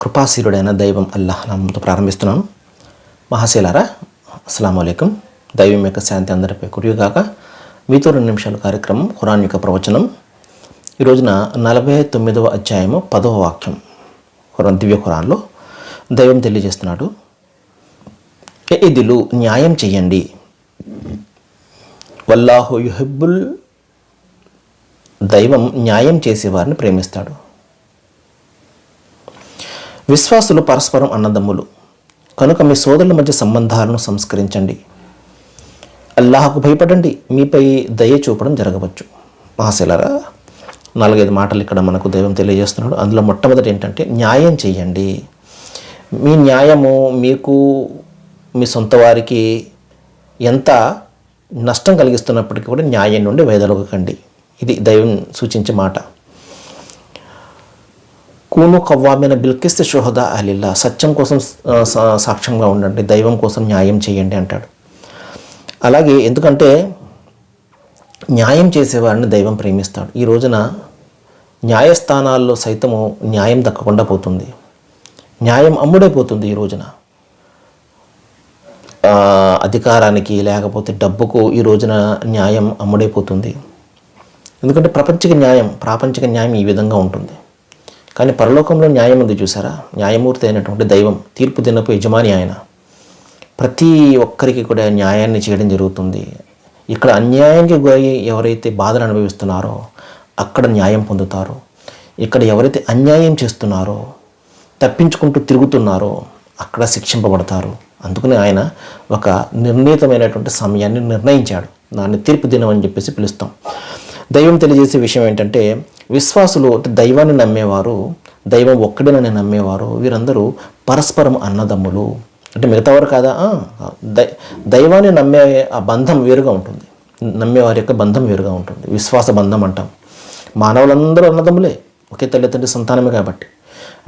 కృపాశీలుడైన దైవం అల్లాహ్ నామంతో ప్రారంభిస్తున్నాను. మహాశీలారా, అస్సలాము అలైకుం. దైవం యొక్క శాంతి అందరిపై కురియుగాక. మీతో 2 నిమిషాల కార్యక్రమం ఖురాన్ యొక్క ప్రవచనం. ఈ రోజున 49వ అధ్యాయము 10వ వాక్యం దివ్య ఖురాన్లో దైవం తెలియజేస్తున్నాడు. ఇదిలు న్యాయం చెయ్యండి, వల్లాహు యుహిబ్బుల్, దైవం న్యాయం చేసేవారిని ప్రేమిస్తాడు. విశ్వాసులు పరస్పరం అన్నదమ్ములు కనుక మీ సోదరుల మధ్య సంబంధాలను సంస్కరించండి. అల్లాహకు భయపడండి, మీపై దయ చూపడం జరగవచ్చు. మహాశీలారా, 4-5 మాటలు ఇక్కడ మనకు దైవం తెలియజేస్తున్నాడు. అందులో మొట్టమొదటి ఏంటంటే న్యాయం చేయండి. మీ న్యాయము మీకు మీ సొంత వారికి ఎంత నష్టం కలిగిస్తున్నప్పటికీ కూడా న్యాయం నుండి వైదొలగకండి. ఇది దైవం సూచించే మాట. కూను కవ్వామిన బిల్కిస్త్ షుహదా అహ్లిల్లా, సత్యం కోసం సాక్ష్యంగా ఉండండి, దైవం కోసం న్యాయం చేయండి అంటాడు. అలాగే ఎందుకంటే న్యాయం చేసేవారిని దైవం ప్రేమిస్తాడు. ఈ రోజున న్యాయస్థానాల్లో సైతము న్యాయం దక్కకుండా పోతుంది, న్యాయం అమ్ముడైపోతుంది. ఈ రోజున అధికారానికి లేకపోతే డబ్బుకు ఈ రోజున న్యాయం అమ్ముడైపోతుంది. ఎందుకంటే ప్రాపంచిక న్యాయం ఈ విధంగా ఉంటుంది. కానీ పరలోకంలో న్యాయం ఉంది చూసారా. న్యాయమూర్తి అయినటువంటి దైవం, తీర్పు దినపు యజమాని ఆయన, ప్రతి ఒక్కరికి కూడా న్యాయాన్ని చేయడం జరుగుతుంది. ఇక్కడ అన్యాయానికి గురై ఎవరైతే బాధలు అనుభవిస్తున్నారో అక్కడ న్యాయం పొందుతారు. ఇక్కడ ఎవరైతే అన్యాయం చేస్తున్నారో, తప్పించుకుంటూ తిరుగుతున్నారో అక్కడ శిక్షింపబడతారు. అందుకని ఆయన ఒక నిర్ణీతమైనటువంటి సమయాన్ని నిర్ణయించాడు. దాన్ని తీర్పు దినం అని చెప్పేసి పిలుస్తాం. దైవం తెలియజేసే విషయం ఏంటంటే, విశ్వాసులు దైవాన్ని నమ్మేవారు, దైవం ఒక్కడేనని నమ్మేవారు, వీరందరూ పరస్పరం అన్నదమ్ములు. అంటే మిగతావారు కాదా? దైవాన్ని నమ్మే ఆ బంధం వేరుగా ఉంటుంది, నమ్మేవారి యొక్క బంధం వేరుగా ఉంటుంది. విశ్వాస బంధం అంటాం. మానవులందరూ అన్నదమ్ములే, ఒకే తల్లిదండ్రి సంతానమే కాబట్టి.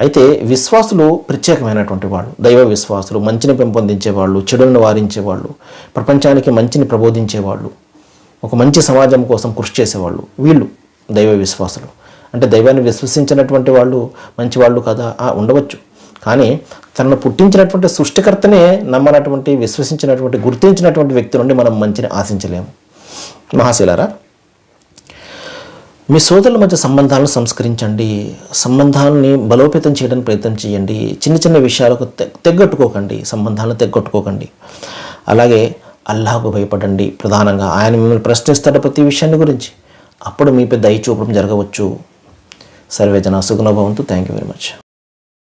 అయితే విశ్వాసులు ప్రత్యేకమైనటువంటి వాళ్ళు, దైవ విశ్వాసులు, మంచిని పెంపొందించేవాళ్ళు, చెడులను వారించేవాళ్ళు, ప్రపంచానికి మంచిని ప్రబోధించేవాళ్ళు, ఒక మంచి సమాజం కోసం కృషి చేసేవాళ్ళు వీళ్ళు దైవ విశ్వాసులు. అంటే దైవాన్ని విశ్వసించినటువంటి వాళ్ళు మంచి వాళ్ళు కదా? ఉండవచ్చు. కానీ తనను పుట్టించినటువంటి సృష్టికర్తనే నమ్మనటువంటి, విశ్వసించినటువంటి, గుర్తించినటువంటి వ్యక్తి నుండి మనం మంచిని ఆశించలేము. మహాశీలారా, మీ సోదరుల మధ్య సంబంధాలను సంస్కరించండి, సంబంధాలని బలోపేతం చేయడానికి ప్రయత్నం చేయండి. చిన్న చిన్న విషయాలకు తెగ్గొట్టుకోకండి, సంబంధాలను తెగ్గొట్టుకోకండి. అలాగే అల్లాహకు భయపడండి. ప్రధానంగా ఆయన మిమ్మల్ని ప్రశ్నిస్తాడు ప్రతి విషయాన్ని గురించి. అప్పుడు మీపై దయ చూపడం జరగవచ్చు. సర్వే జనా సుఖనో భవంతు. Thank you very much.